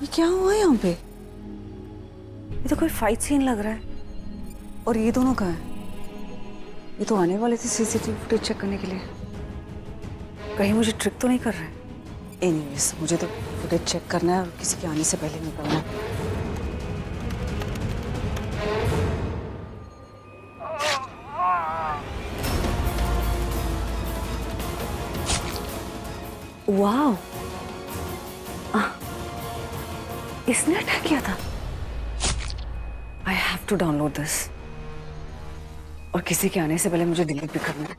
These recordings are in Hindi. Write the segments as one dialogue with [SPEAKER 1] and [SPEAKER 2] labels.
[SPEAKER 1] ये क्या हुआ यहाँ पे? ये तो कोई फाइट सीन लग रहा है। और ये दोनों कहाँ हैं? ये तो आने वाले थे सीसीटीवी फुटेज चेक करने के लिए। कहीं मुझे ट्रिक तो नहीं कर रहे? एनीवेज, मुझे तो फुटेज चेक करना है और किसी के आने से पहले निकलना है। वाह, इसने अटैक किया था। I have to download this और किसी के आने से पहले मुझे डिलीट भी करना है।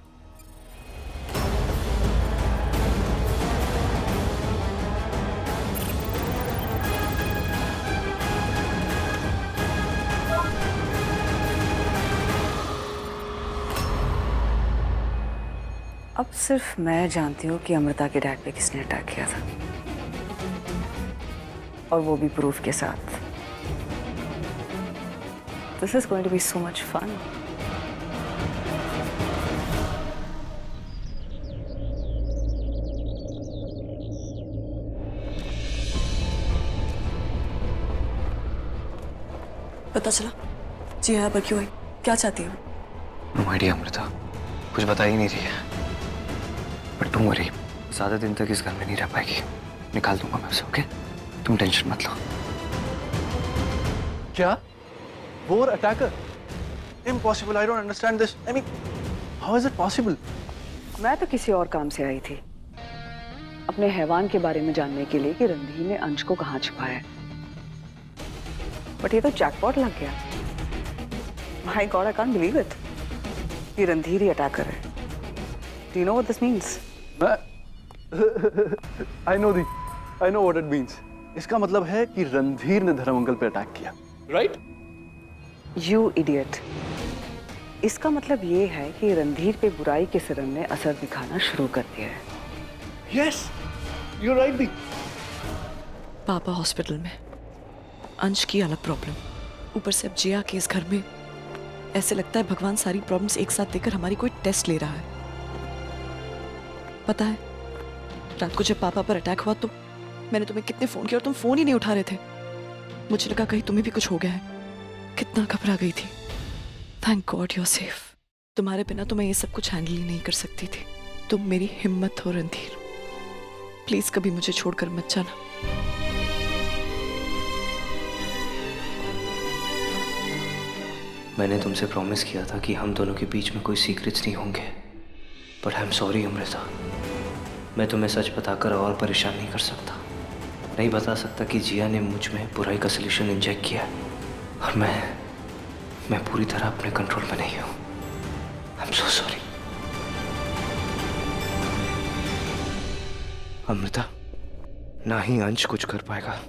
[SPEAKER 1] अब सिर्फ मैं जानती हूँ कि अमृता के डैड पे किसने अटैक किया था, और वो भी प्रूफ के साथ। This is going to be so much fun. पता चला जी यहाँ पर क्यों आई? क्या चाहती हो?
[SPEAKER 2] नो आइडिया अमृता, कुछ बता ही नहीं रही है। बट तुम वरी ज्यादा दिन तक इस घर में नहीं रह पाएगी। निकाल दूंगा मैं उसे, ओके? तुम टेंशन मत लो।
[SPEAKER 3] क्या? War attacker? Impossible. I don't understand this. I mean, how is it possible?
[SPEAKER 1] मैं तो किसी और काम से आई थी, अपने हैवान के बारे में जानने के लिए कि रणधीर ने अंश को कहाँ छुपाया है। बट ये तो जैकपॉट लग गया। My God, I can't believe it. ये रणधीर ही अटैकर है। Do you know what this means?
[SPEAKER 3] I know what it means. इसका मतलब है कि रणधीर ने धर्म अंकल पे अटैक किया, राइट?
[SPEAKER 1] You idiot. इसका मतलब ये है कि रणधीर पे बुराई के सिरन ने असर दिखाना शुरू कर दिया है।
[SPEAKER 3] Yes, you're right, दी।
[SPEAKER 4] पापा हॉस्पिटल में, अंश की अलग प्रॉब्लम, ऊपर से अब जिया के इस घर में। ऐसे लगता है भगवान सारी प्रॉब्लम्स एक साथ देकर हमारी कोई टेस्ट ले रहा है। पता है, रात को जब पापा पर अटैक हुआ तो मैंने तुम्हें कितने फोन किए और तुम फोन ही नहीं उठा रहे थे। मुझे लगा कहीं तुम्हें भी कुछ हो गया है। कितना घबरा गई थी। Thank God you are safe. तुम्हारे बिना तो मैं ये सब कुछ हैंडल ही नहीं कर सकती थी। तुम मेरी हिम्मत हो रणधीर। प्लीज कभी मुझे छोड़कर मत जाना।
[SPEAKER 2] मैंने तुमसे प्रॉमिस किया था कि हम दोनों के बीच में कोई सीक्रेट्स नहीं होंगे। But I am sorry Amrita, मैं तुम्हें सच बताकर और परेशान नहीं कर सकता। नहीं बता सकता कि जिया ने मुझ में बुराई का सलूशन इंजेक्ट किया और मैं पूरी तरह अपने कंट्रोल में नहीं हूं। आई एम सो सॉरी अमृता। ना ही अंश कुछ कर पाएगा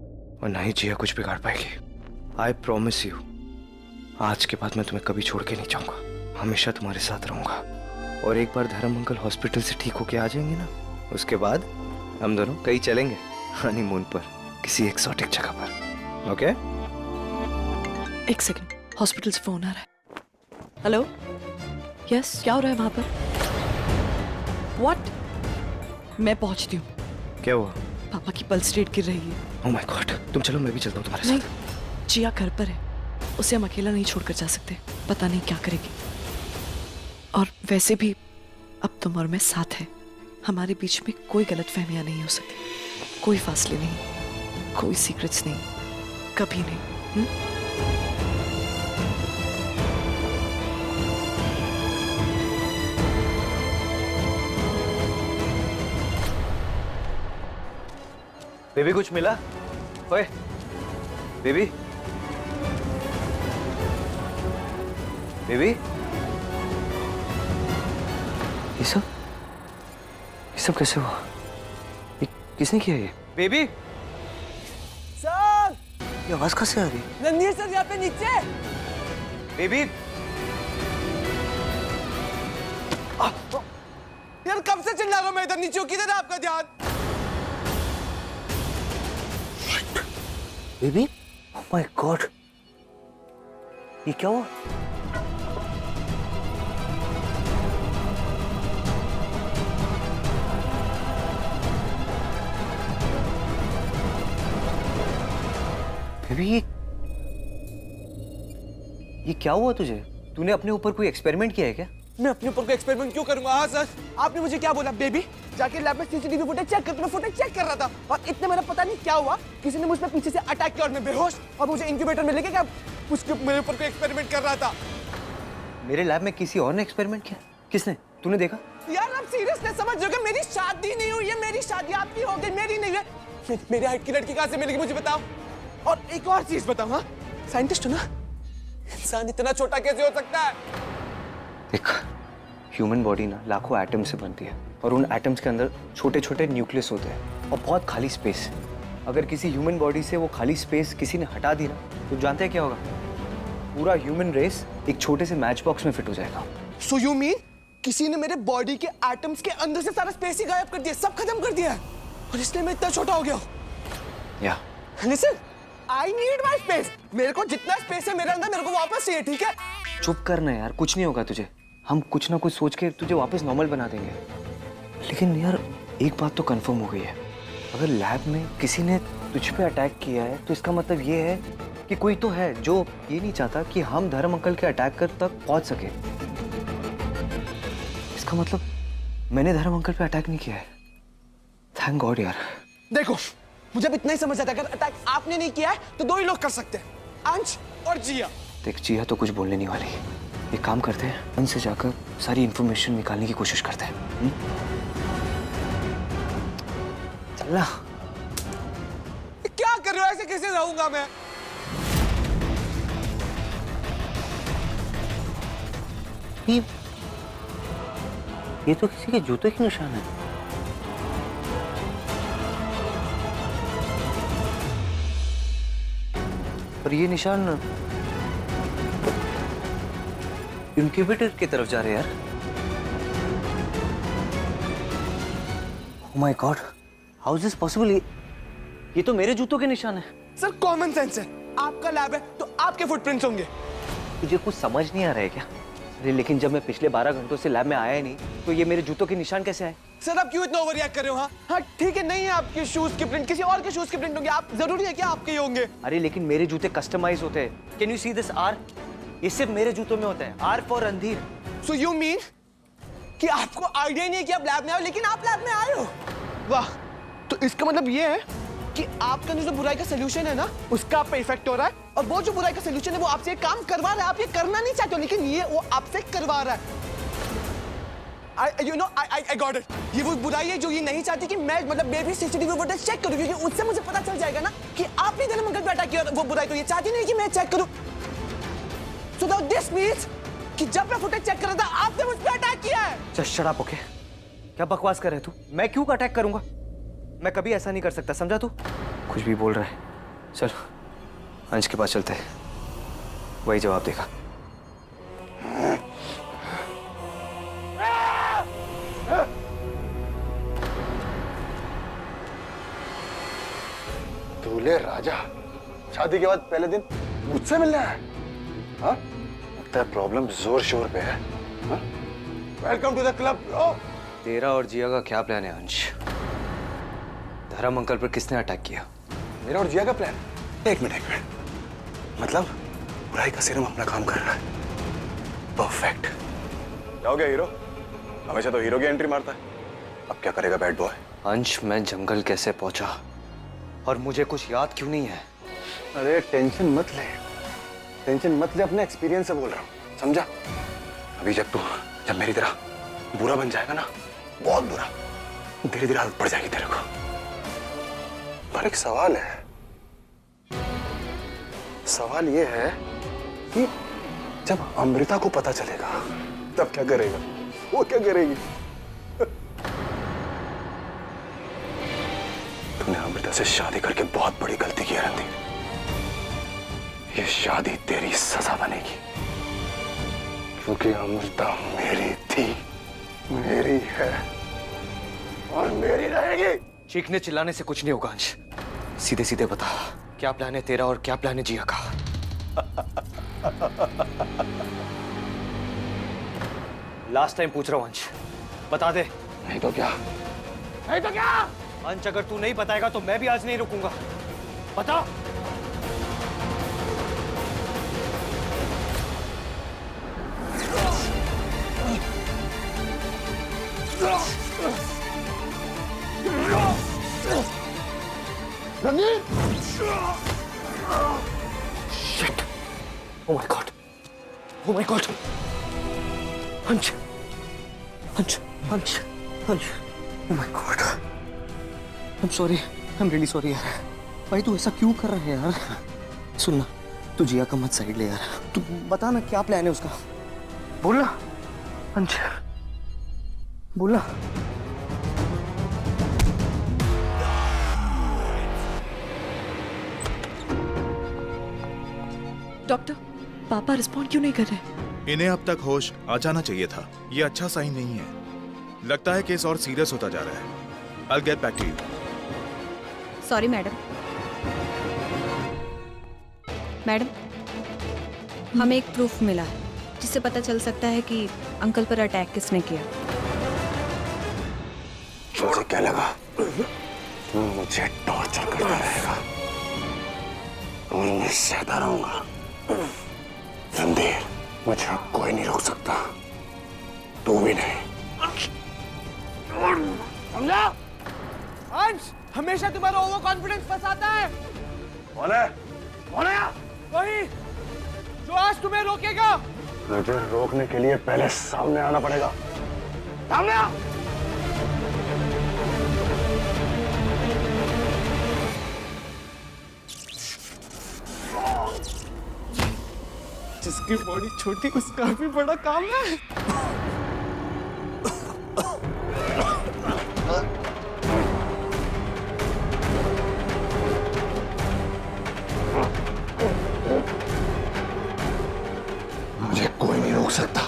[SPEAKER 2] और ना ही जिया कुछ बिगाड़ पाएगी। आई प्रॉमिस यू, आज के बाद मैं तुम्हें कभी छोड़ के नहीं जाऊंगा। हमेशा तुम्हारे साथ रहूंगा। और एक बार धर्म अंकल हॉस्पिटल से ठीक होके आ जाएंगे ना, उसके बाद हम दोनों कहीं चलेंगे हनीमून पर, किसी एक्सोटिक जगह पर, ओके?
[SPEAKER 4] एक सेकंड, हॉस्पिटल से फोन आ रहा है। हेलो, यस, क्या हो रहा है वहां पर? व्हाट? मैं पहुंचती हूँ।
[SPEAKER 2] क्या हुआ?
[SPEAKER 4] पापा की पल्स रेट गिर रही है।
[SPEAKER 2] ओह माय गॉड, तुम चलो, मैं भी चलता हूँ तुम्हारे साथ।
[SPEAKER 4] नहीं, जिया घर पर है, उसे हम अकेला नहीं छोड़कर जा सकते। पता नहीं क्या करेगी। और वैसे भी अब तुम और मैं साथ हैं। हमारे बीच में कोई गलतफहमियां नहीं हो सकती, कोई फासले नहीं, कोई सीक्रेट्स नहीं, कभी नहीं।
[SPEAKER 2] बेबी कुछ मिला? ओए बेबी, बेबी, ये सब कैसे हुआ? ये किसने किया ये? बेबी
[SPEAKER 5] सर,
[SPEAKER 2] ये आवाज कहाँ से आ रही?
[SPEAKER 5] रणधीर सर यहाँ पे नीचे।
[SPEAKER 2] बेबी
[SPEAKER 5] यार कब से चिल्ला रहा हूँ मैं इधर, नीचे हूँ, किधर है आपका ध्यान?
[SPEAKER 2] बेबी, ओह माय गॉड, ये क्या हुआ? अभी ये क्या हुआ तुझे? तूने अपने ऊपर कोई एक्सपेरिमेंट किया है क्या?
[SPEAKER 5] मैं अपने ऊपर को एक्सपेरिमेंट क्यों करूंगा? हाँ सर, आपने मुझे क्या बोला? बेबी जाके लैब में सीसीटीवी फुटेज चेक कर। मैं फुटेज चेक कर रहा था और इतने मेरा पता नहीं क्या हुआ, किसी ने मुझ पर पीछे से अटैक किया और मैं बेहोश और मुझे इंक्यूबेटर में लेके क्या उसके मेरे ऊपर कोई एक्सपेरिमेंट कर रहा था।
[SPEAKER 2] मेरे लैब में किसी और ने एक्सपेरिमेंट किया? किसने? तूने देखा?
[SPEAKER 5] यार आप सीरियसली समझ रहे हो? मेरी शादी नहीं हुई है, मेरी शादी आपकी हो गई, मेरी नहीं है। मेरी हाइट की लड़की कहाँ से मिलेगी मुझे बताओ। और एक और चीज बताओ, हाँ साइंटिस्ट हो ना, इंसान इतना छोटा कैसे हो सकता है?
[SPEAKER 2] देख, ह्यूमन बॉडी ना लाखों एटम से बनती है और उन एटम्स के अंदर छोटे छोटे न्यूक्लियस होते हैं और बहुत खाली स्पेस। अगर किसी ह्यूमन बॉडी से वो खाली स्पेस किसी ने हटा दी ना, तो जानते हैं क्या होगा? पूरा ह्यूमन रेस एक छोटे से मैच बॉक्स में फिट हो जाएगा।
[SPEAKER 5] So you mean किसी ने मेरे बॉडी के एटम्स के अंदर से सारा स्पेस ही गायब कर दिया, सब खत्म कर दिया है और इसलिए मैं इतना छोटा हो गया हूँ।
[SPEAKER 2] या
[SPEAKER 5] Listen, I need my space. मेरे को जितना स्पेस है मेरे अंदर मेरे को वापस चाहिए, ठीक है?
[SPEAKER 2] चुप करना यार, कुछ नहीं होगा तुझे। हम कुछ ना कुछ सोच के तुझे वापस नॉर्मल बना देंगे। लेकिन यार एक बात तो कंफर्म हो गई है, अगर लैब में किसी ने तुझ पे अटैक किया है तो इसका मतलब ये है कि कोई तो है जो ये नहीं चाहता कि हम धर्म अंकल के अटैक कर तक पहुंच सके। इसका मतलब मैंने धर्म अंकल पे अटैक नहीं किया है। थैंक गॉड यार।
[SPEAKER 5] देखो मुझे अब इतना ही समझ आता है, अगर अटैक आपने नहीं किया है तो दो ही लोग कर सकते हैं, अंश और जिया।
[SPEAKER 2] देख, जिया तो कुछ बोलने नहीं वाली। एक काम करते हैं, अंश से जाकर सारी इंफॉर्मेशन निकालने की कोशिश करते हैं। चल ना।
[SPEAKER 5] क्या कर रहे हो? ऐसे कैसे रहूंगा मैं?
[SPEAKER 2] ये तो किसी के जूते के निशान है। पर ये निशान इंक्यूबेटर की तरफ जा रहे हैं यार। Oh my God, how is this possible? ये तो मेरे जूतों के निशान है।
[SPEAKER 5] सर कॉमन सेंस है, आपका लैब है तो आपके फुटप्रिंट्स होंगे।
[SPEAKER 2] तुझे कुछ समझ नहीं आ रहा है क्या? अरे लेकिन जब मैं पिछले 12 घंटों से लैब में आया ही नहीं तो ये मेरे जूतों के निशान कैसे आए?
[SPEAKER 5] सर आप क्यों इतना ओवर रिएक्ट कर रहे हो? हाँ हाँ ठीक है, नहीं है आपके शूज के प्रिंट, किसी और के शूज के प्रिंट होंगे। आप जरूरी है क्या आपके ही होंगे?
[SPEAKER 2] अरे लेकिन मेरे जूते कस्टमाइज होते हैं। Can you see this R? ये सिर्फ मेरे जूतों में होता है। R for Randhir.
[SPEAKER 5] So you mean कि आपको आइडिया नहीं है कि आप लैब में आए, लेकिन आप लैब में आए हो? वाह, तो इसका मतलब ये है कि आपका जो बुराई का सोल्यूशन है ना, उसका आप पे इफेक्ट हो रहा है और वो जो बुराई का सोल्यूशन है वो आपसे एक काम करवा रहा है। आप ये करना नहीं चाहते हो लेकिन ये वो आपसे करवा रहा है। I got it. ये वो बुराई है जो ये नहीं चाहती कि मैं मतलब बेबी सीसीटीवी फुटेज चेक करूं, क्योंकि उससे मुझे पता चल जाएगा ना कि आपने धर्म अंकल पे अटैक किया। वो बुराई तो ये चाहती नहीं कि मैं चेक करूं। So now this means कि जब मैं फुटेज चेक कर रहा था आपने मुझ पे अटैक किया है।
[SPEAKER 2] Just shut up, okay? क्या बकवास कर रहे तू? मैं क्यों अटैक करूंगा? मैं कभी ऐसा नहीं कर सकता, समझा तू? कुछ भी बोल रहा है। चल अंश के पास चलते हैं, वही जवाब देगा।
[SPEAKER 3] दूल्हे राजा शादी के बाद पहले दिन मुझसे मिलना है? हाँ? लगता है प्रॉब्लम जोर शोर पे है। Welcome to the club bro.
[SPEAKER 2] तेरा और जिया का क्या प्लान है अंश? धर्म अंकल पर किसने अटैक किया?
[SPEAKER 3] मेरा और जिया का प्लान? एक मिनट। मतलब बुराई का सीरम अपना काम कर रहा है। परफेक्ट। क्या हो गया हीरो? हमेशा तो हीरो की एंट्री मारता है, अब क्या करेगा बैड बॉय?
[SPEAKER 2] अंश, मैं जंगल कैसे पहुंचा और मुझे कुछ याद क्यों नहीं है?
[SPEAKER 3] अरे टेंशन मत ले, टेंशन मत ले, अपने एक्सपीरियंस से बोल रहा हूँ, समझा? अभी जब मेरी तरह बुरा बन जाएगा ना, बहुत बुरा, धीरे धीरे आदत पड़ जाएगी तेरे को। पर एक सवाल है, सवाल ये है कि जब अमृता को पता चलेगा तब क्या करेगा? वो क्या करेगी? तूने अमृता से शादी करके बहुत बड़ी गलती की है रणधीर। ये शादी तेरी सजा बनेगी, क्योंकि अमृता मेरी थी, मेरी है और मेरी रहेगी।
[SPEAKER 2] चीखने चिल्लाने से कुछ नहीं होगा अंश, सीधे सीधे बता, क्या प्लान है तेरा और क्या प्लान है जिया का? लास्ट टाइम पूछ रहा हूं अंश, बता दे।
[SPEAKER 3] नहीं तो क्या?
[SPEAKER 5] नहीं तो क्या?
[SPEAKER 2] अंश, अगर तू नहीं बताएगा तो मैं भी आज नहीं रुकूंगा। बता।
[SPEAKER 5] Randhir!
[SPEAKER 2] Shit! Oh my God! Oh my God! अंश! अंश! अंश! अंश! Oh my God! I'm sorry. I'm really sorry यार. भाई तू ऐसा क्यों कर रहा है यार? सुनना, तू जिया का मत साइड ले यार. तू बता ना क्या प्लान है उसका. बोलना. अंश. बोलना.
[SPEAKER 4] डॉक्टर, पापा रिस्पॉन्ड क्यों नहीं कर रहे?
[SPEAKER 6] इन्हें अब तक होश आ जाना चाहिए था. ये अच्छा साइन नहीं है. लगता है केस और सीरियस होता जा रहा है. I'll get back to you.
[SPEAKER 7] Sorry madam. Madam, हमें एक प्रूफ मिला है जिससे पता चल सकता है कि अंकल पर अटैक किसने किया.
[SPEAKER 3] मुझे क्या लगा मुझे टॉर्चर करता रहेगा और मैं सहता रहूंगा. रणधीर, मुझे अब कोई नहीं रोक सकता. तू भी नहीं.
[SPEAKER 5] समझा? अंश हमेशा तुम्हारा ओवर कॉन्फिडेंस फंसाता है.
[SPEAKER 3] कौन है? कौन है?
[SPEAKER 5] वही जो आज तुम्हें रोकेगा.
[SPEAKER 3] मुझे रोकने के लिए पहले सामने आना पड़ेगा. सामने आ.
[SPEAKER 5] जिसकी बॉडी छोटी उसका भी बड़ा काम है.
[SPEAKER 3] मुझे कोई नहीं रोक सकता.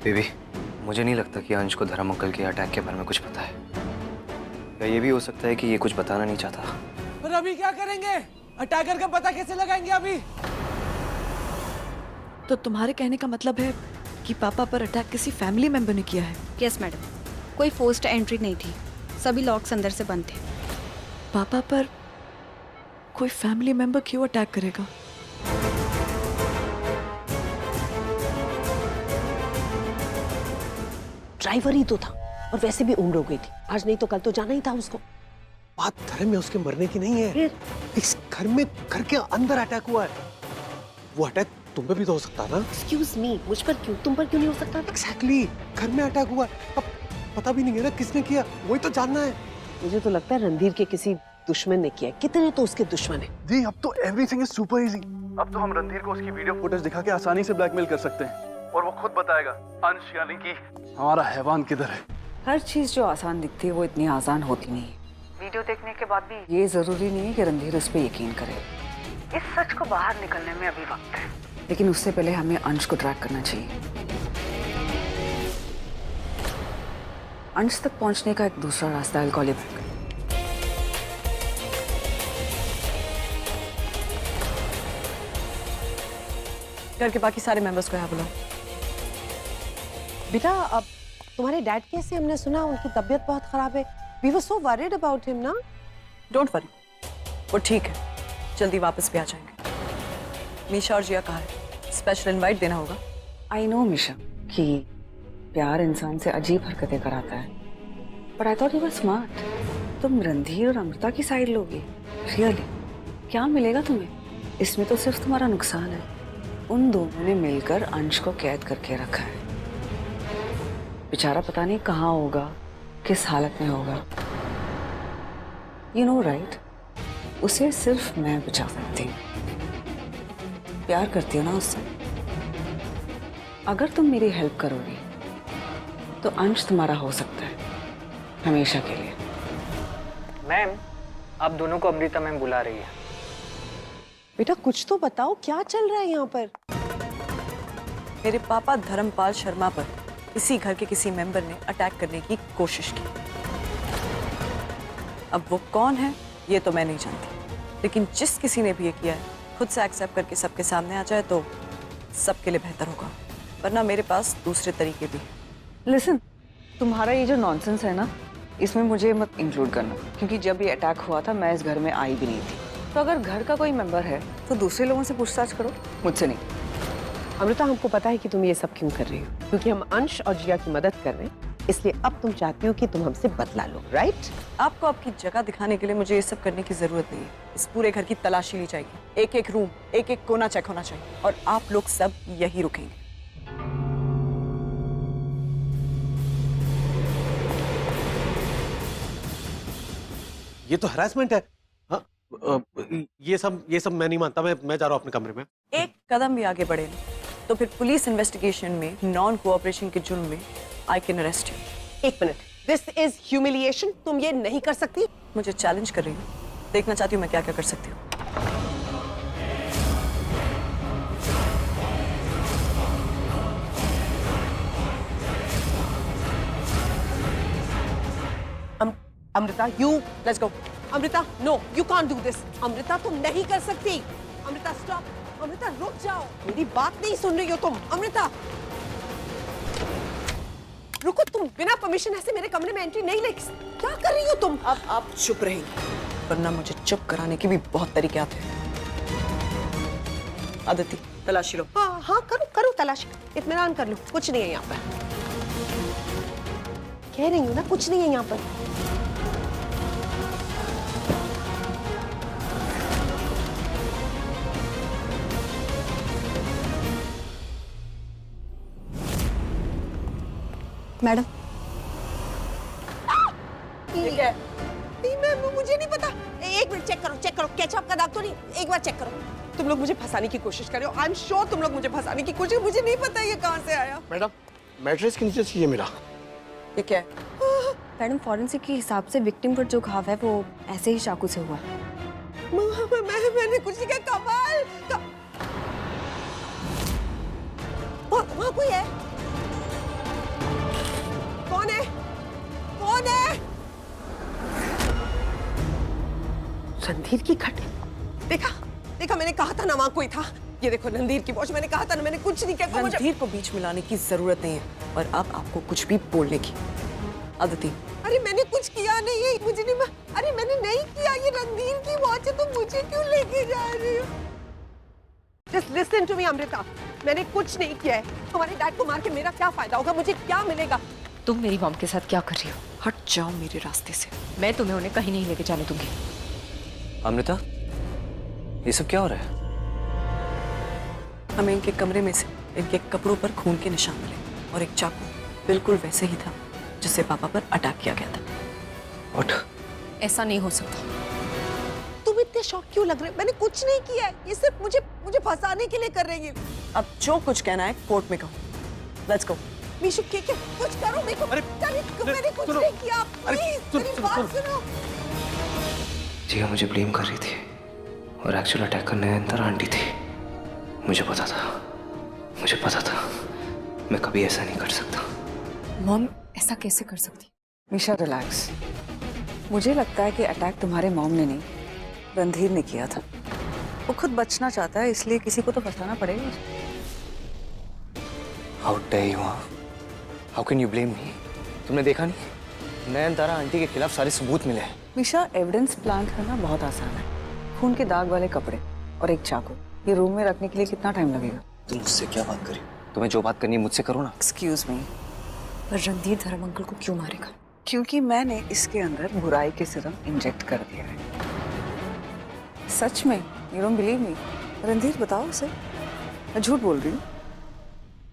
[SPEAKER 2] बेबी, मुझे नहीं लगता कि अंश को धर्म अंकल के अटैक के बारे में कुछ पता है. या ये भी हो सकता है कि ये कुछ बताना नहीं चाहता.
[SPEAKER 5] पर अभी क्या करेंगे? अटैकर का पता कैसे लगाएंगे अभी?
[SPEAKER 4] तो तुम्हारे कहने का मतलब है कि पापा पर अटैक किसी फैमिली मेंबर ने किया है?
[SPEAKER 7] यस मैडम, कोई फोर्स्ड एंट्री नहीं थी. सभी लॉक्स अंदर से बंद थे.
[SPEAKER 4] पापा पर कोई फैमिली मेंबर क्यों अटैक करेगा?
[SPEAKER 8] ड्राइवर ही तो था और वैसे भी उम्र हो गई थी. आज नहीं तो कल तो जाना ही था उसको.
[SPEAKER 5] बात धर्म में उसके मरने की नहीं है. इस घर में घर के अंदर अटैक हुआ है. वो अटैक तुम पे भी तो हो सकता है ना.
[SPEAKER 8] एक्सक्यूज मी, मुझ पर क्यों, तुम पर क्यों नहीं हो सकता?
[SPEAKER 5] एग्जैक्टली, घर में अटैक हुआ है. अब पता भी नहीं है ना किसने किया. वही तो जानना है.
[SPEAKER 8] मुझे तो लगता है रणधीर के किसी दुश्मन ने किया. कितने तो उसके दुश्मन है.
[SPEAKER 9] जी, अब तो एवरीथिंग इज सुपर इजी. अब तो हम रणधीर को उसकी वीडियो फुटेज दिखा के आसानी से ब्लैकमेल कर सकते हैं और वो खुद बताएगा अंश यानी कि हमारा हैवान किधर है.
[SPEAKER 1] हर चीज जो आसान दिखती है वो इतनी आसान होती नहीं है. वीडियो देखने के बाद भी ये जरूरी नहीं है कि रणधीर उस पर यकीन करे. इस सच को बाहर निकलने में अभी वक्त है, लेकिन उससे पहले हमें अंश को ट्रैक करना चाहिए. अंश तक पहुंचने का एक दूसरा रास्ता है. Call back.
[SPEAKER 4] घर के बाकी सारे मेंबर्स को यहाँ बुलाओ.
[SPEAKER 8] बेटा, अब तुम्हारे डैड कैसे? हमने सुना उनकी तबीयत बहुत खराब है. We were so worried about him ना.
[SPEAKER 4] डोंट वरी, वो ठीक है. जल्दी वापस भी आ जाएंगे. मीशा और जिया कहाँ है? स्पेशल इनवाइट देना होगा.
[SPEAKER 1] आई नो मिशा कि प्यार इंसान से अजीब हरकतें कराता है, but I thought you were smart. तुम रणधीर और अमृता की साइड लोगी? रियली? क्या मिलेगा तुम्हें? इसमें तो सिर्फ तुम्हारा नुकसान है। उन दोनों ने मिलकर अंश को कैद करके रखा है। बेचारा पता नहीं कहाँ होगा, किस हालत में होगा। यू नो राइट, उसे सिर्फ मैं बचा सकती हूँ। प्यार करती हो ना उससे? अगर तुम मेरी हेल्प करोगी तो अंश तुम्हारा हो सकता है, हमेशा के लिए।
[SPEAKER 10] मैम, आप दोनों को अमृता मैम बुला रही है।
[SPEAKER 8] बेटा कुछ तो बताओ, क्या चल रहा है यहाँ पर?
[SPEAKER 4] मेरे पापा धर्मपाल शर्मा पर इसी घर के किसी मेंबर ने अटैक करने की कोशिश की। अब वो कौन है ये तो मैं नहीं जानती, लेकिन जिस किसी ने भी ये किया है खुद से एक्सेप्ट करके सबके सामने आ जाए तो सबके लिए बेहतर होगा, वरना मेरे पास दूसरे तरीके भी हैं।
[SPEAKER 1] लिसन, तुम्हारा ये जो नॉनसेंस है ना, इसमें मुझे मत इंक्लूड करना, क्योंकि जब ये अटैक हुआ था मैं इस घर में आई भी नहीं थी। तो अगर घर का कोई मेंबर है तो दूसरे लोगों से पूछताछ करो, मुझसे नहीं।
[SPEAKER 8] अमृता, हमको पता है कि तुम ये सब क्यों कर रही हो, क्योंकि हम अंश और जिया की मदद कर रहे हैं, इसलिए अब तुम चाहती हो कि तुम हमसे बदला लो, राइट?
[SPEAKER 4] आपको आपकी जगह दिखाने के लिए मुझे ये सब करने की जरूरत नहीं है। इस पूरे घर की तलाशी ली जाएगी, एक एक रूम, एक एक कोना चेक होना चाहिए, और आप लोग सब यही रुकेंगे।
[SPEAKER 11] ये तो हरासमेंट है। हाँ, ये सब मैं नहीं मानता। मैं जा रहा हूँ अपने कमरे में।
[SPEAKER 4] एक कदम भी आगे बढ़े तो फिर पुलिस इन्वेस्टिगेशन में नॉन कोऑपरेशन के जुर्म में आई कैन अरेस्ट यू।
[SPEAKER 8] एक मिनट, दिस इज ह्यूमिलिएशन। तुम ये नहीं कर सकती।
[SPEAKER 4] मुझे चैलेंज कर रही हूँ, देखना चाहती हूँ मैं क्या क्या कर सकती हूँ।
[SPEAKER 8] Amrita, you let's go. Amrita, no, you can't do this. Amrita, तुम नहीं कर सकती। अमृता, स्टॉप। अमृता, रुक जाओ। मेरी बात नहीं सुन रही हो तुम। अमृता, रुको। तुम बिना परमिशन ऐसे मेरे कमरे में एंट्री नहीं ले। क्या कर रही हो तुम?
[SPEAKER 4] अब आप चुप रहेंगे, वरना मुझे चुप कराने के भी बहुत तरीके आते हैं। आदिति, तलाशी लो।
[SPEAKER 8] हाँ हाँ, करो करो तलाशी, इत्मीनान कर लो। कुछ नहीं है यहाँ पर। कह रही हूँ ना, कुछ नहीं है यहाँ पर।
[SPEAKER 7] मैडम,
[SPEAKER 8] ठीक है। मैं मुझे नहीं पता। एक मिनट, चेक करो। केचप का दाग तो नहीं? एक बार चेक करो। तुम लोग मुझे फंसाने की कोशिश कर रहे हो। आई एम श्योर तुम लोग मुझे फंसाने की कोशिश। मुझे नहीं पता ये कहाँ से आया।
[SPEAKER 11] मैडम, मैट्रेस के नीचे से ये मिला।
[SPEAKER 4] ये क्या है?
[SPEAKER 7] मैडम, फॉरेंसिक के हिसाब से विक्टिम पर जो घाव है वो ऐसे ही चाकू से हुआ।
[SPEAKER 8] मैंने कुछ नहीं किया। कमाल। वहाँ कोई है? कौन है? कौन है? रणधीर की खट। देखा, मैंने कहा था ना वहाँ कोई था। ये देखो रणधीर की वॉच। मैंने कहा था ना, मैंने कुछ नहीं किया।
[SPEAKER 4] रणधीर को बीच में लाने की जरूरत नहीं है, और अब आपको कुछ भी बोलने की। आदिति,
[SPEAKER 8] अरे मैंने कुछ किया नहीं है, मुझे नहीं। अरे मैंने नहीं किया। ये रणधीर की वॉच है, तो मुझे क्यों लेके जा रही हो? Just listen to me, Amrita. मैंने कुछ नहीं किया है। हमारे डैड को मार के मेरा क्या फायदा होगा? मुझे क्या मिलेगा?
[SPEAKER 12] तुम मेरी मॉम के साथ क्या कर रही हो?
[SPEAKER 4] हट जाओ मेरे रास्ते से।
[SPEAKER 12] मैं तुम्हें उन्हें कहीं नहीं लेके जाने दूंगी।
[SPEAKER 2] अमृता, ये सब क्या हो रहा है?
[SPEAKER 4] हमें इनके कमरे में से इनके कपड़ों पर खून के निशान मिले, और एक चाकू बिल्कुल वैसे ही था जिससे पापा पर अटैक किया गया था।
[SPEAKER 2] उठ।
[SPEAKER 12] ऐसा नहीं हो सकता।
[SPEAKER 8] तुम इतने शॉक क्यों लग रहे हो? मैंने कुछ नहीं किया है। ये सिर्फ मुझे फंसाने के लिए कर रही है।
[SPEAKER 4] अब जो कुछ कहना है कोर्ट में कहो। Let's go.
[SPEAKER 8] मीशु, क्या कुछ करो मेरे को। मैंने कुछ नहीं किया। प्लीज मेरी बात सुनो।
[SPEAKER 2] जिया मुझे ब्लेम कर रही थी, और एक्चुअल अटैक करने अंतर आंटी थी। मुझे पता था मैं कभी ऐसा नहीं कर सकता।
[SPEAKER 12] मॉम ऐसा कैसे कर सकती?
[SPEAKER 1] मिशा, रिलैक्स। मुझे लगता है कि अटैक तुम्हारे मॉम ने नहीं, रणधीर ने किया था। वो खुद बचना चाहता है, इसलिए किसी को तो फंसाना पड़ेगा।
[SPEAKER 2] How dare you, how can you blame me? तुमने देखा नहीं, नयनतारा आंटी के खिलाफ सारे सबूत मिले हैं।
[SPEAKER 1] मिशा, एविडेंस प्लांट करना बहुत आसान है। खून के दाग वाले कपड़े और एक चाकू, ये रूम में रखने के लिए कितना टाइम लगेगा?
[SPEAKER 2] तुम मुझसे क्या बात करी? तुम्हें जो बात करनी है मुझसे करो ना।
[SPEAKER 1] एक्सक्यूज मी,
[SPEAKER 12] पर रणधीर धर्म अंकल को क्यों मारेगा?
[SPEAKER 1] क्योंकि मैंने इसके अंदर बुराई के सिरम इंजेक्ट कर दिया है। सच में, you don't believe me? Randhir बताओ उसे, मैं झूठ बोल रही हूँ?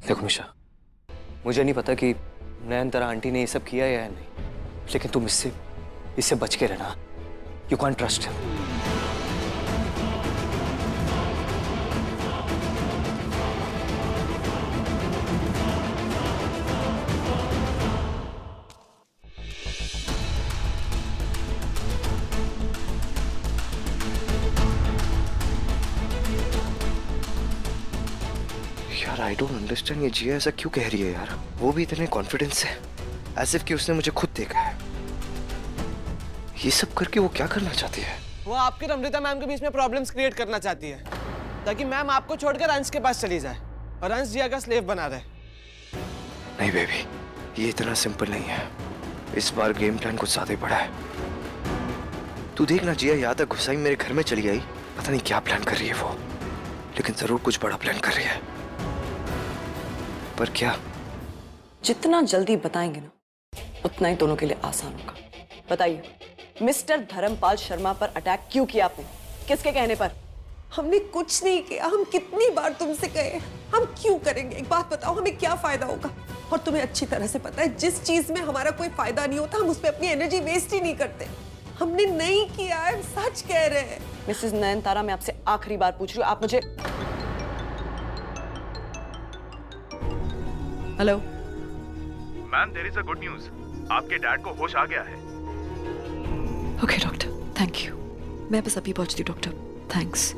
[SPEAKER 2] देखो निशा, मुझे नहीं पता कि नयनतारा आंटी ने ये सब किया या नहीं, लेकिन तुम इससे बच के रहना। You can't trust him. यार आई डोंट अंडरस्टैंड, ये जिया ऐसा क्यों कह रही है यार? वो भी इतने कॉन्फिडेंस से, एज इफ कि उसने मुझे खुद देखा है। ये सब करके वो क्या करना चाहती है?
[SPEAKER 5] वो आपके और अमृता मैम के बीच में प्रॉब्लम्स क्रिएट करना चाहती है, ताकि मैम आपको छोड़कर अंश के पास चली जाए और अंश जिया का स्लेव बना रहे।
[SPEAKER 2] नहीं बेबी, ये इतना सिंपल नहीं है। इस बार गेम प्लान कुछ ज्यादा ही बड़ा है। तू देखना, जिया यहाँ तक घुसाई मेरे घर में चली आई, पता नहीं क्या प्लान कर रही है वो, लेकिन जरूर कुछ बड़ा प्लान कर रही है। पर क्या?
[SPEAKER 4] जितना जल्दी बताएंगे ना, उतना ही दोनों के लिए आसान होगा। बताइए, मिस्टर धर्मपाल शर्मा पर अटैक क्यों किया आपने? किसके कहने पर?
[SPEAKER 8] हमने कुछ नहीं किया। हम कितनी बार तुमसे कहे, हम क्यों करेंगे? एक बात बताओ, हमें क्या फायदा होगा? और तुम्हें अच्छी तरह से पता है, जिस चीज में हमारा कोई फायदा नहीं होता, हम उस पर अपनी एनर्जी वेस्ट ही नहीं करते। हमने नहीं किया है, सच कह रहे हैं।
[SPEAKER 4] मिसेस नयनतारा, मैं आपसे आखिरी बार पूछ रही हूँ, आप मुझे... hello
[SPEAKER 6] ma'am, there is a good news. आपके डैड को होश आ गया है।
[SPEAKER 4] Okay doctor, thank you. मैं बस अभी पहुंचती हूँ डॉक्टर, थैंक्स।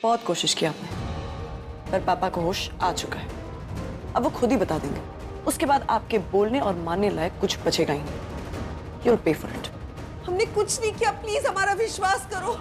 [SPEAKER 4] बहुत कोशिश की आपने, पर पापा को होश आ चुका है। अब वो खुद ही बता देंगे। उसके बाद आपके बोलने और मानने लायक कुछ बचेगा ही नहीं। You'll pay for it.
[SPEAKER 8] हमने कुछ नहीं किया, प्लीज हमारा विश्वास करो।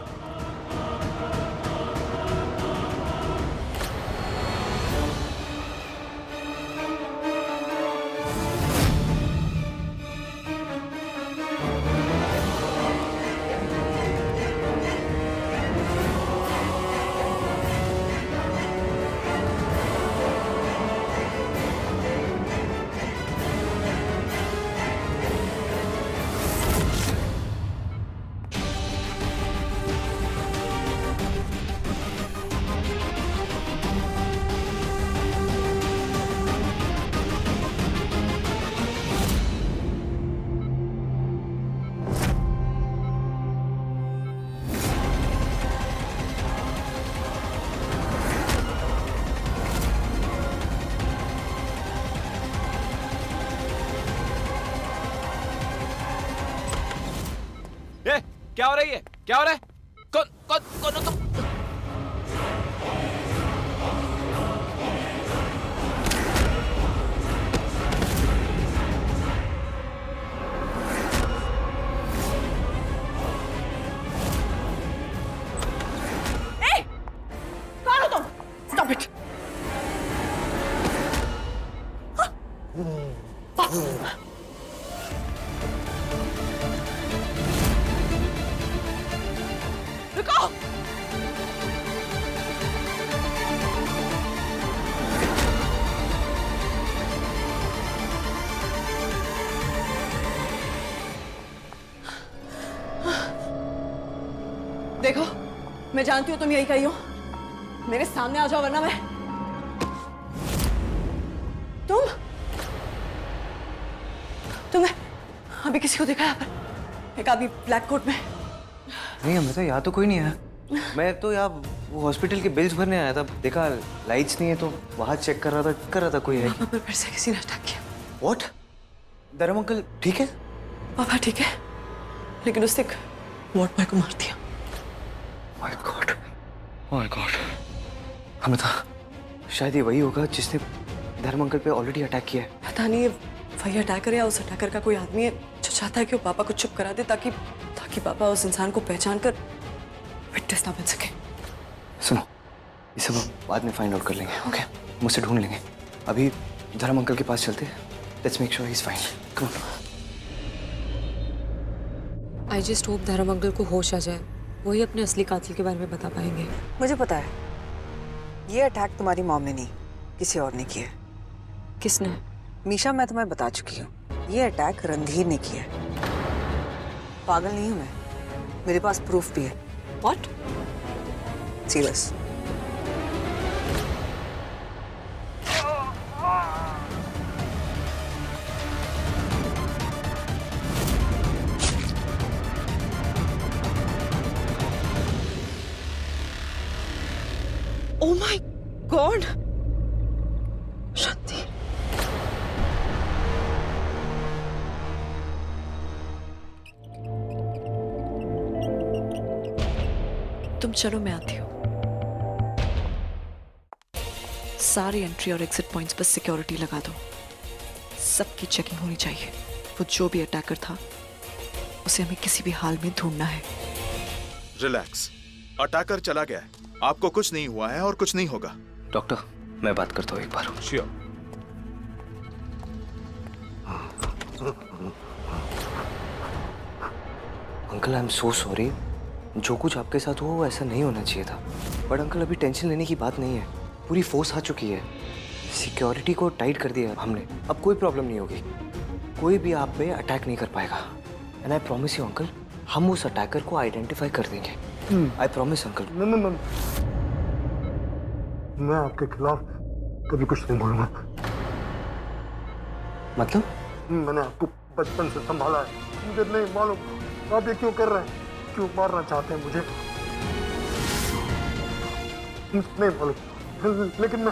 [SPEAKER 13] क्या हो रही है? क्या हो रहा है? कौन कौन कौन हो तुम?
[SPEAKER 4] कौन हो तुम? Stop it! रुको! देखो, मैं जानती हूँ तुम यही कही हो। मेरे सामने आ जाओ वरना मैं... तुम अभी किसी को देखा यहाँ पर? एक आदमी ब्लैक कोट में।
[SPEAKER 2] नहीं अमृता, यहाँ तो कोई नहीं है। मैं तो यहाँ वो हॉस्पिटल के बिल्स भरने आया था, देखा लाइट्स नहीं है तो वहाँ चेक कर रहा था कोई है।
[SPEAKER 4] पापा पर फिर से किसी ने अटैक किया।
[SPEAKER 2] व्हाट? धर्म अंकल ठीक है?
[SPEAKER 4] पापा ठीक है, लेकिन उसने एक वार्ड बॉय को मार दिया।
[SPEAKER 2] My God, my God. Amrita, शायद ये वही होगा जिसने धर्म अंकल पे ऑलरेडी अटैक किया है।
[SPEAKER 4] पता नहीं ये वही अटैकर या उस अटैकर का कोई आदमी है जो चाहता है कि वो पापा को चुप करा दे ताकि पापा उस इंसान को पहचान कर विटनेस ना बन सके।
[SPEAKER 2] सुनो, ये सब हम बाद में फाइंड आउट कर लेंगे, ओके? मुझसे ढूंढ लेंगे। अभी धर्म अंकल के पास चलते हैं। Let's make sure he is fine. Come on.
[SPEAKER 12] I just hope धर्म अंकल को होश आ जाए, वही अपने असली कातिल के बारे में बता पाएंगे।
[SPEAKER 1] मुझे पता है, ये अटैक तुम्हारी मॉम ने नहीं, किसी और ने किया है।
[SPEAKER 12] किसने?
[SPEAKER 14] मीशा, मैं तुम्हें बता चुकी हूँ, ये अटैक रणधीर ने किया है। पागल नहीं हूं मैं, मेरे पास प्रूफ भी है।
[SPEAKER 4] What?
[SPEAKER 14] Serious.
[SPEAKER 4] Oh my God! Randhir. तुम चलो, मैं आती हूँ। सारे एंट्री और एग्जिट पॉइंट्स पर सिक्योरिटी लगा दो। सबकी चेकिंग होनी चाहिए। वो जो भी अटैकर था उसे हमें किसी भी हाल में ढूंढना है।
[SPEAKER 6] रिलैक्स, अटैकर चला गया है, आपको कुछ नहीं हुआ है और कुछ नहीं होगा।
[SPEAKER 2] डॉक्टर, मैं बात करता हूँ एक बार।
[SPEAKER 6] Sure.
[SPEAKER 2] Uncle, I am so sorry. जो कुछ आपके साथ हुआ वो ऐसा नहीं होना चाहिए था। बट अंकल, अभी टेंशन लेने की बात नहीं है। पूरी फोर्स आ चुकी है, सिक्योरिटी को टाइट कर दिया हमने। अब कोई प्रॉब्लम नहीं होगी, कोई भी आप पे अटैक नहीं कर पाएगा। And I promise you uncle, हम उस अटैकर को आइडेंटिफाई कर देंगे। I promise uncle.
[SPEAKER 3] मैं आपके खिलाफ कभी कुछ नहीं बोलूंगा।
[SPEAKER 2] मतलब?
[SPEAKER 3] मैंने आपको बचपन से संभाला है, मुझे नहीं मालूम आप ये क्यों कर रहे हैं, क्यों मारना चाहते हैं मुझे, नहीं मालूम। लेकिन मैं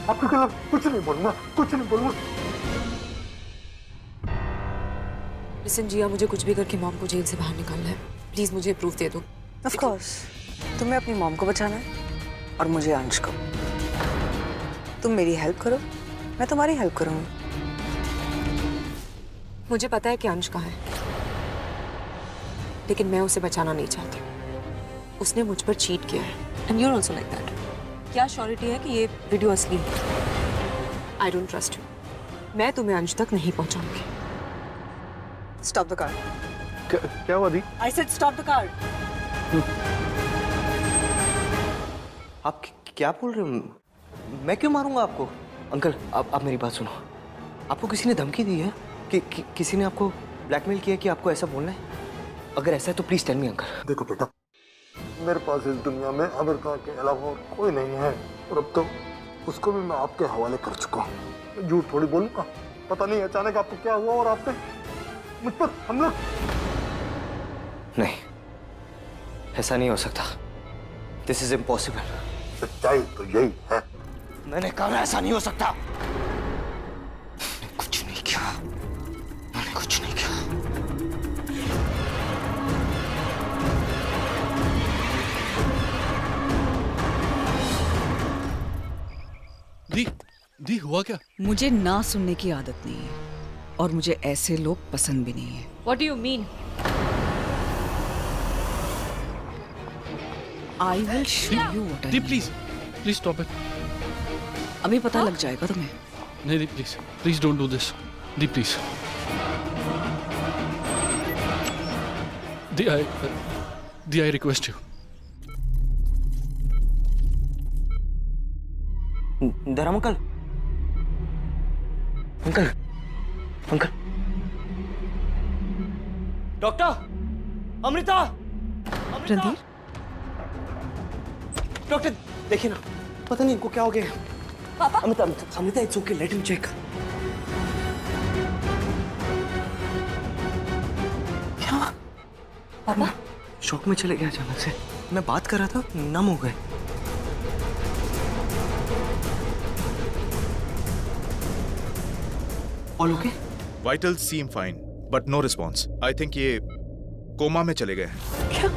[SPEAKER 3] आपके खिलाफ कुछ नहीं बोलूंगा, कुछ नहीं बोलूंगा।
[SPEAKER 12] लिसन जिया, मुझे कुछ भी करके मॉम को जेल से बाहर निकालना है। प्लीज मुझे प्रूफ दे दो।
[SPEAKER 14] ऑफ कोर्स, तुम्हें अपनी मॉम को बचाना है और मुझे अंश को। तुम मेरी हेल्प करो, मैं तुम्हारी हेल्प करूंगी।
[SPEAKER 12] मुझे पता है कि अंश कहाँ है, लेकिन मैं उसे बचाना नहीं चाहती। उसने मुझ पर चीट किया है and you are also like that. क्या श्योरिटी है कि ये वीडियो असली है? I don't trust you. मैं तुम्हें अंश तक नहीं पहुंचाऊंगी।
[SPEAKER 14] Stop the car.
[SPEAKER 3] क्या हुआ दी?
[SPEAKER 14] I said stop the car.
[SPEAKER 2] आप क्या बोल रहे हो? मैं क्यों मारूंगा आपको? अंकल, आप मेरी बात सुनो। आपको किसी ने धमकी दी है कि किसी ने आपको ब्लैकमेल किया कि आपको ऐसा बोलना है? अगर ऐसा है तो प्लीज टेल मी अंकल।
[SPEAKER 3] देखो बेटा, मेरे पास इस दुनिया में आमिर खान के अलावा और कोई नहीं है, और अब तो उसको भी मैं आपके हवाले कर चुका हूँ। मैं झूठ थोड़ी बोलूंगा। पता नहीं अचानक आपको क्या हुआ और आपने मुझ पर हमला।
[SPEAKER 2] नहीं, ऐसा नहीं हो सकता। This is impossible.
[SPEAKER 3] सच्चाई तो यही है।
[SPEAKER 2] मैंने कहा ऐसा नहीं हो सकता। मैंने कुछ नहीं किया, मैंने कुछ नहीं किया।
[SPEAKER 9] दी हुआ क्या?
[SPEAKER 15] मुझे ना सुनने की आदत नहीं है और मुझे ऐसे लोग पसंद भी नहीं है।
[SPEAKER 12] What do you mean?
[SPEAKER 15] I will show you what I
[SPEAKER 9] दी
[SPEAKER 15] mean.
[SPEAKER 9] Please stop it.
[SPEAKER 15] अभी पता लग जाएगा तुम्हें।
[SPEAKER 9] नहीं दी, प्लीज डोंट डू दिस। दी प्लीज। दी I request you.
[SPEAKER 2] Dharam uncle, uncle, uncle, doctor, Amrita,
[SPEAKER 4] Randhir,
[SPEAKER 2] doctor देखिए ना, पता नहीं इनको क्या हो गया।
[SPEAKER 4] पापा,
[SPEAKER 2] Amrita, it's okay, let him check.
[SPEAKER 4] क्या? पापा
[SPEAKER 2] शॉक में चले गए अचानक से। मैं बात कर रहा था, नम हो गए। All okay?
[SPEAKER 6] Vitals seem fine but no response. I think ये कोमा में चले गए हैं।
[SPEAKER 4] क्या?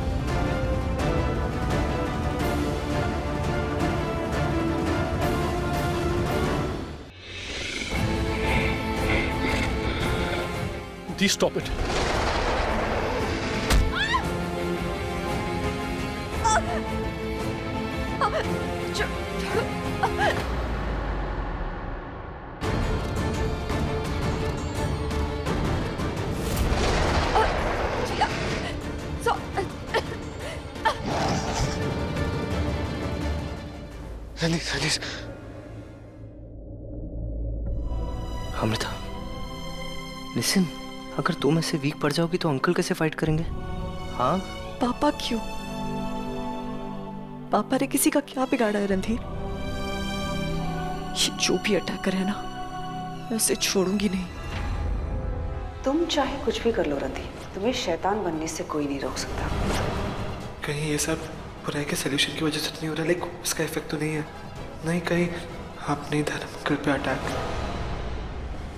[SPEAKER 9] दी स्टॉप इट।
[SPEAKER 2] अमृता, लिसन, अगर तुम ऐसे वीक पड़ जाओगी तो अंकल कैसे फाइट करेंगे? हाँ
[SPEAKER 4] पापा क्यों? पापा ने किसी का क्या बिगाड़ा है रणधीर? ये जो भी अटैकर है ना, मैं उसे छोड़ूंगी नहीं।
[SPEAKER 1] तुम चाहे कुछ भी कर लो रणधीर, तुम्हें शैतान बनने से कोई नहीं रोक सकता।
[SPEAKER 5] कहीं ये सब बुराई के सलूशन की वजह से नहीं हो रहा? लाइक उसका इफेक्ट तो नहीं है? नहीं कहीं आपने धर्मकर पे अटैक?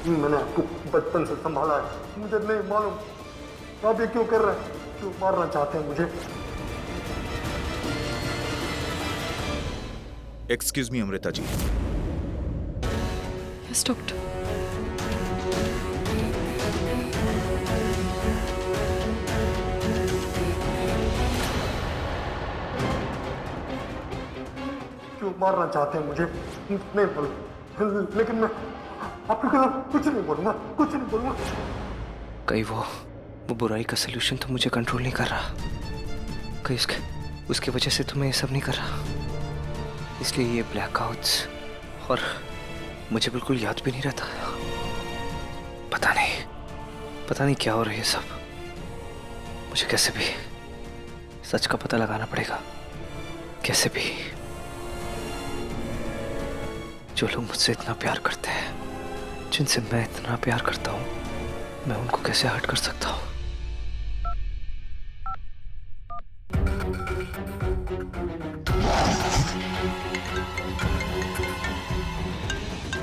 [SPEAKER 3] मैंने आपको बचपन से संभाला है, मुझे नहीं मालूम आप ये क्यों कर रहे हैं, क्यों मारना चाहते हैं मुझे?
[SPEAKER 6] Excuse me Amrita ji.
[SPEAKER 4] Yes doctor.
[SPEAKER 3] क्यों मारना चाहते हैं मुझे? नहीं बोलो, लेकिन मैं आपके खिलाफ कुछ नहीं बोलूंगा, कुछ नहीं बोलूंगा।
[SPEAKER 2] कहीं वो बुराई का सलूशन तो मुझे कंट्रोल नहीं कर रहा, कहीं उसके वजह से तो मैं ये सब नहीं कर रहा। इसलिए ये ब्लैकआउट्स, और मुझे बिल्कुल याद भी नहीं रहता। पता नहीं क्या हो रहा है ये सब। मुझे कैसे भी सच का पता लगाना पड़ेगा, कैसे भी। जो लोग मुझसे इतना प्यार करते हैं, जिनसे मैं इतना प्यार करता हूँ, मैं उनको कैसे हर्ट कर सकता हूँ?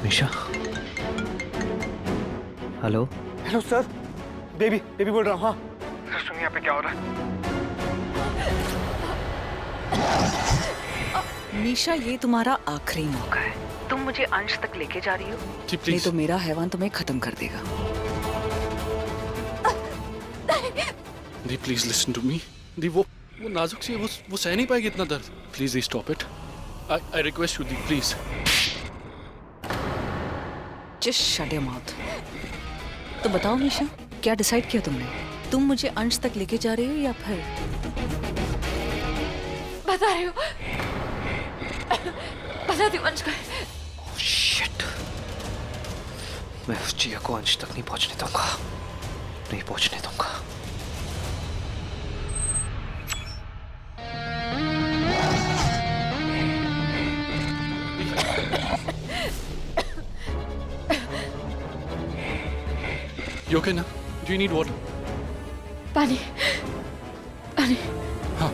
[SPEAKER 2] Misha, hello.
[SPEAKER 5] Hello sir, baby बोल रहा हूँ। हाँ सर, सुनिए यहाँ पे क्या हो रहा है।
[SPEAKER 15] मीशा, ये तुम्हारा आखिरी मौका है। तुम मुझे अंश तक लेके जा रही हो? नहीं तो मेरा हैवान तुम्हें खत्म कर देगा।
[SPEAKER 9] दी प्लीज लिसन टू मी। दी वो नाजुक सी है, वो सह नहीं पाएगी इतना दर्द। Please the stop it. I request you the please.
[SPEAKER 15] Just shut your mouth. तो बताओ मीशा, क्या डिसाइड किया तुमने? तुम मुझे अंश तक लेके जा रही हो या फिर?
[SPEAKER 12] बता रही हूँ, बता दी अंश का।
[SPEAKER 2] शिट, मैं उस जिया को अंश तक नहीं पहुंचने दूंगा, नहीं पहुंचने दूंगा।
[SPEAKER 9] You okay now? Do you need water?
[SPEAKER 12] पानी।
[SPEAKER 9] हाँ।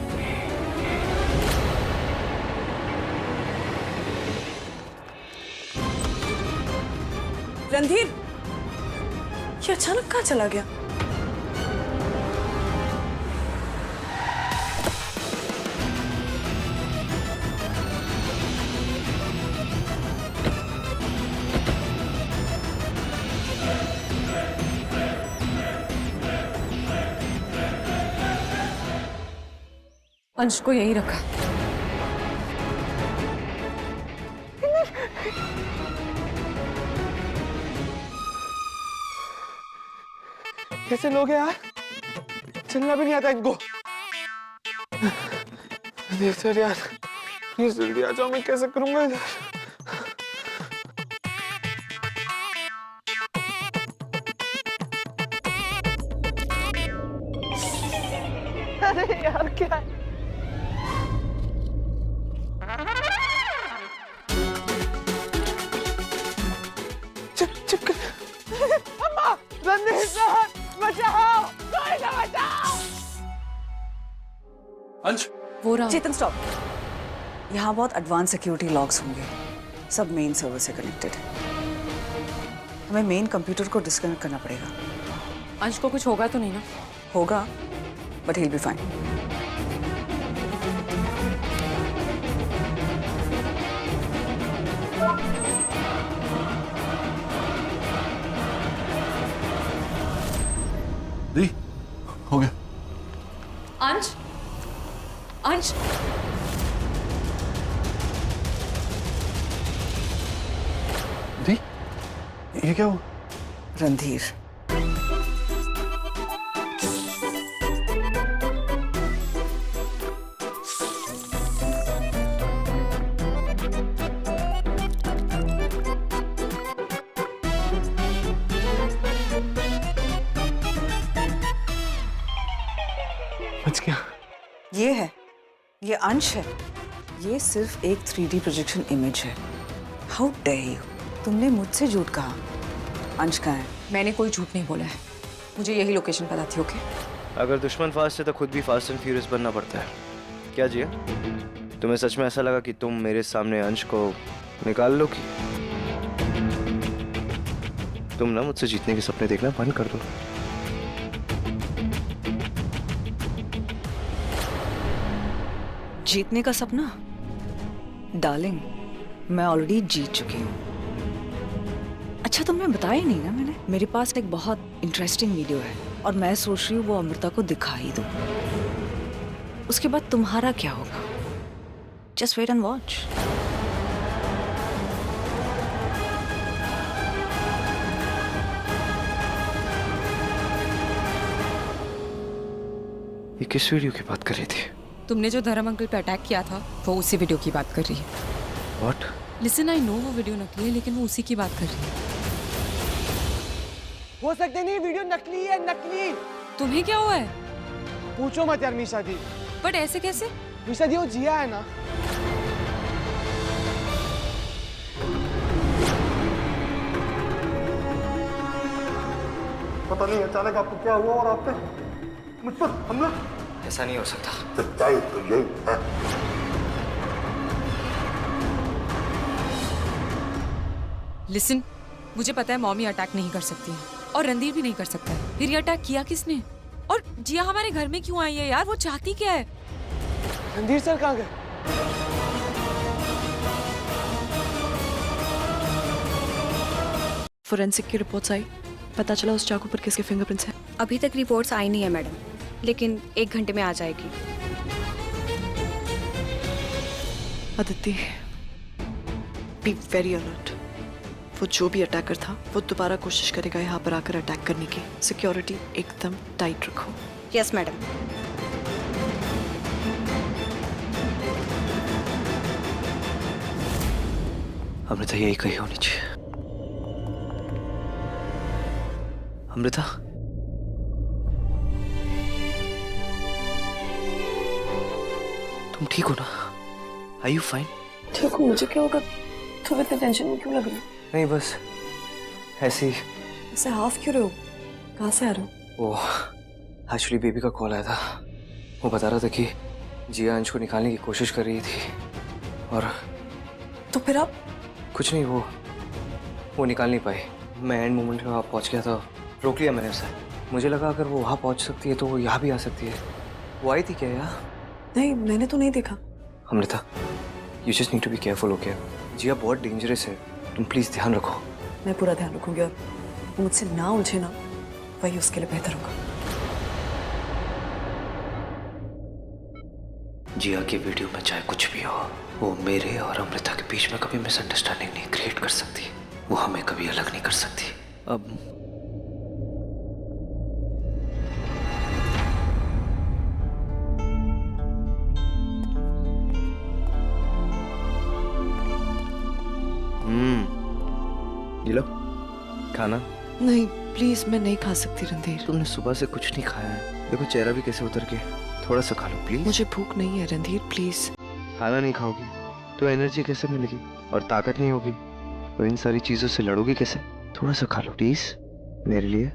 [SPEAKER 14] रणधीर, ये अचानक कहाँ चला गया?
[SPEAKER 12] अंश को यहीं रखा।
[SPEAKER 5] कैसे लोग हैं यार, चलना भी नहीं आता इनको। सर यार प्लीज जल्दी आ जाओ, मैं कैसे करूंगा इधर। अरे यार क्या है? चुप कर। अम्मा, रणधीर सर बचाओ, कोई ना बचाओ।
[SPEAKER 9] अंश,
[SPEAKER 14] वो रहा। चेतन स्टॉप। यहाँ बहुत एडवांस सिक्योरिटी लॉक्स होंगे, सब मेन सर्वर से कनेक्टेड है। हमें मेन कंप्यूटर को डिस्कनेक्ट करना पड़ेगा।
[SPEAKER 12] अंश को कुछ होगा तो नहीं ना?
[SPEAKER 14] होगा, बट he'll be fine.
[SPEAKER 9] दी, हो गया।
[SPEAKER 12] अंश, अंश,
[SPEAKER 9] दी, ये क्या हुआ?
[SPEAKER 14] रणधीर,
[SPEAKER 5] बच गया।
[SPEAKER 14] ये अंश है। ये सिर्फ एक 3D प्रोजेक्शन इमेज है। हाउ डेयर यू, तुमने मुझसे झूठ कहा। अंश कहाँ है?
[SPEAKER 12] मैंने कोई झूठ नहीं बोला है, मुझे यही लोकेशन पता थी। ओके,
[SPEAKER 2] अगर दुश्मन फास्ट है तो खुद भी फास्ट एंड फ्यूरियस बनना पड़ता है। क्या जिया, तुम्हें सच में ऐसा लगा कि तुम मेरे सामने अंश को निकाल लोगी? तुम ना मुझसे जीतने के सपने देखना बंद कर दो।
[SPEAKER 14] जीतने का सपना? डार्लिंग, मैं ऑलरेडी जीत चुकी हूँ। अच्छा, तुमने बताया नहीं ना मैंने। मेरे पास एक बहुत इंटरेस्टिंग वीडियो है और मैं सोच रही हूँ वो अमृता को दिखा ही दूँ। उसके बाद तुम्हारा क्या होगा? Just wait and watch.
[SPEAKER 2] ये किस वीडियो की बात कर रही थी?
[SPEAKER 12] तुमने जो धर्म अंकल पे अटैक किया था वो उसी वीडियो की बात कर रही है।
[SPEAKER 2] What?
[SPEAKER 12] लिसन, आई नो वो वीडियो नकली है, लेकिन वो उसी की बात कर रही है।
[SPEAKER 5] हो सकते नहीं, वीडियो नकली है, नकली।
[SPEAKER 12] तुम्हें क्या हुआ है?
[SPEAKER 5] पूछो मत यार मीशा दी।
[SPEAKER 12] बट ऐसे कैसे?
[SPEAKER 5] मीशा दी, वो जिया है ना।
[SPEAKER 3] पता नहीं अचानक आपको क्या हुआ और आप पे मुझ पर हमला।
[SPEAKER 2] ऐसा नहीं हो सकता।
[SPEAKER 3] सच्चाई तो यही है।
[SPEAKER 12] लिसन, मुझे पता है मॉमी अटैक नहीं कर सकती है और रणधीर भी नहीं कर सकता है। फिर ये अटैक किया किसने? और जिया हमारे घर में क्यों आई है यार? वो चाहती क्या है?
[SPEAKER 5] रणधीर सर कहाँ गए?
[SPEAKER 4] फोरेंसिक की रिपोर्ट्स आई, पता चला उस चाकू पर किसके फिंगरप्रिंट्स हैं।
[SPEAKER 7] अभी तक रिपोर्ट्स आई नहीं है मैडम, लेकिन 1 घंटे में आ जाएगी।
[SPEAKER 4] Aditi, be very alert. वो जो भी अटैकर था वो दोबारा कोशिश करेगा यहाँ पर आकर अटैक करने की। सिक्योरिटी एकदम टाइट रखो।
[SPEAKER 7] Yes madam.
[SPEAKER 2] अमृता यही कही होनी चाहिए। अमृता, तुम ठीक हो ना? Are you fine?
[SPEAKER 4] ठीक हूँ। मुझे क्या होगा? तुम इतने टेंशन में क्यों लग रही हो?
[SPEAKER 2] नहीं, बस ऐसे ही।
[SPEAKER 4] ऐसे हाफ क्यों रहे हो? कहाँ से आ रहे हो?
[SPEAKER 2] वो एक्चुअली बेबी का कॉल आया था। वो बता रहा था कि जिया अंश को निकालने की कोशिश कर रही थी और
[SPEAKER 4] तो फिर आप?
[SPEAKER 2] कुछ नहीं, वो निकाल नहीं पाई। मैं एंड मोमेंट में वहाँ पहुँच गया था, रोक लिया मैंने उसे। मुझे लगा अगर वो वहाँ पहुँच सकती है तो वो यहाँ भी आ सकती है। वो आई थी क्या यहाँ?
[SPEAKER 4] नहीं, मैंने तो नहीं देखा।
[SPEAKER 2] Amrita, you just need to be careful, okay? Jiya बहुत डेंजरस है, तुम प्लीज ध्यान रखो।
[SPEAKER 4] मैं पूरा ध्यान रखूंगी और वो मुझसे ना उलझे ना, वही उसके लिए बेहतर होगा।
[SPEAKER 2] जिया की वीडियो में चाहे कुछ भी हो, वो मेरे और अमृता के बीच में कभी मिसअंडरस्टैंडिंग नहीं क्रिएट कर सकती। वो हमें कभी अलग नहीं कर सकती। अब ये लो खाना।
[SPEAKER 4] नहीं प्लीज, मैं नहीं खा सकती रणधीर।
[SPEAKER 2] तुमने सुबह से कुछ नहीं खाया है, देखो चेहरा भी कैसे उतर के। थोड़ा सा खा लो प्लीज।
[SPEAKER 4] मुझे भूख नहीं है रणधीर, प्लीज।
[SPEAKER 2] खाना नहीं खाओगी तो एनर्जी कैसे मिलेगी और ताकत नहीं होगी तो इन सारी चीजों से लड़ोगी कैसे? थोड़ा सा खा लो प्लीज मेरे लिए।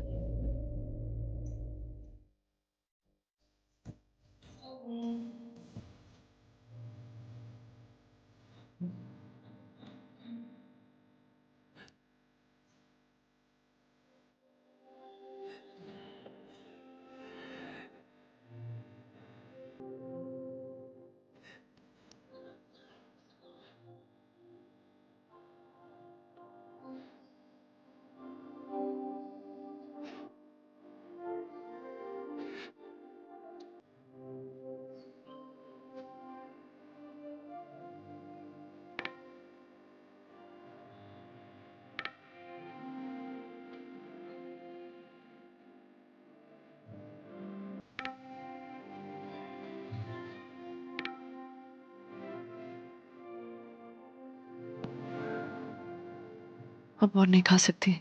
[SPEAKER 4] अब और नहीं खा सकती।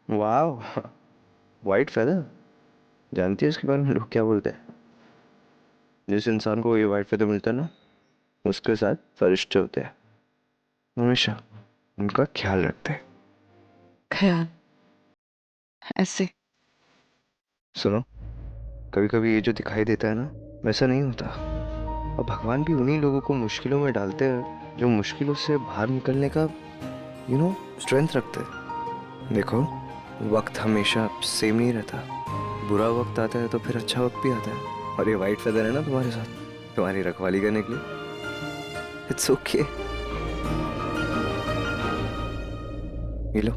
[SPEAKER 2] वाओ, व्हाइट फेदर, जानती है इसके बारे में लोग क्या बोलते हैं? जिस इंसान को ये वाइट फेदर मिलता है ना, उसके साथ फरिश्ते होते हैं, हमेशा उनका ख्याल रखते हैं।
[SPEAKER 4] ख्याल ऐसे?
[SPEAKER 2] सुनो, कभी कभी ये जो दिखाई देता है ना, वैसा नहीं होता। और भगवान भी उन्हीं लोगों को मुश्किलों में डालते हैं जो मुश्किलों से बाहर निकलने का स्ट्रेंथ रखते हैं। देखो, वक्त हमेशा सेम नहीं रहता। बुरा वक्त आता है तो फिर अच्छा वक्त भी आता है। और ये वाइट फेदर है ना तुम्हारे साथ, तुम्हारी रखवाली करने के लिए। It's okay. ये लो।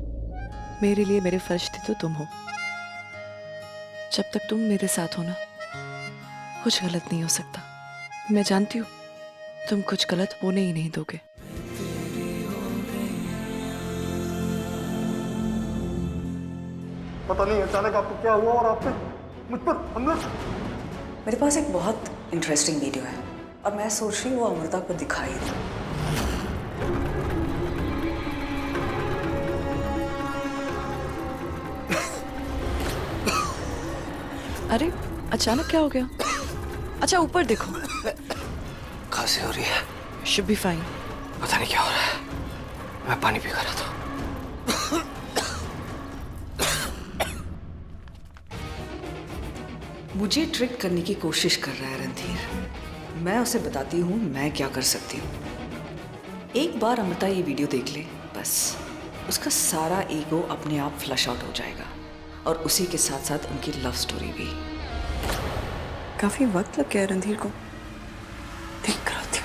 [SPEAKER 4] मेरे लिए मेरे फरिश्ते तो तुम हो। जब तक तुम मेरे साथ हो ना, कुछ गलत नहीं हो सकता। मैं जानती हूँ तुम कुछ गलत होने ही नहीं दोगे।
[SPEAKER 9] पता नहीं अचानक आपको क्या हुआ और आपने मुझ पर हमला।
[SPEAKER 14] मेरे पास एक बहुत इंटरेस्टिंग वीडियो है और मैं सोच रही हूँ वो अमृता को दिखाई दे।
[SPEAKER 4] अरे अचानक क्या हो गया? अच्छा ऊपर देखो।
[SPEAKER 2] खांसी हो रही है।
[SPEAKER 4] Should be fine।
[SPEAKER 2] पता नहीं क्या हो रहा है। मैं पानी पी रहा था।
[SPEAKER 14] मुझे ट्रिक करने की कोशिश कर रहा है रणधीर। मैं उसे बताती हूँ मैं क्या कर सकती हूँ। एक बार अमृता ये वीडियो देख ले, बस उसका सारा ईगो अपने आप फ्लश आउट हो जाएगा और उसी के साथ साथ उनकी लव स्टोरी भी।
[SPEAKER 4] काफी वक्त लग गया रणधीर को। देख कर आती हूँ।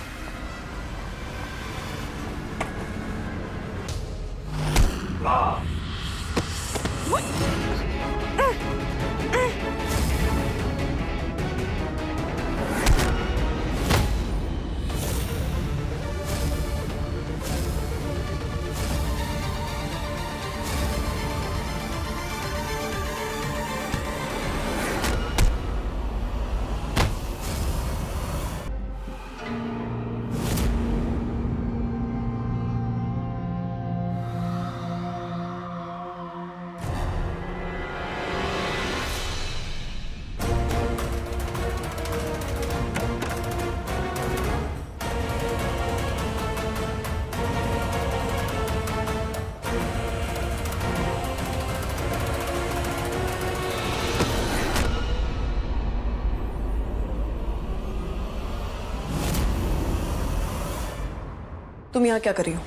[SPEAKER 4] तुम यहाँ क्या कर रही हो?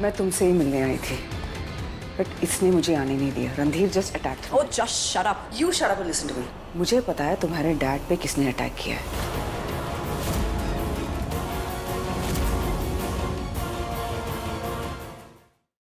[SPEAKER 1] मैं तुमसे ही मिलने आई थी, बट इसने मुझे आने नहीं दिया। Randhir just attack.
[SPEAKER 14] Oh, just shut up. You shut up and listen to me.
[SPEAKER 1] मुझे पता है तुम्हारे डैड पे किसने अटैक किया है।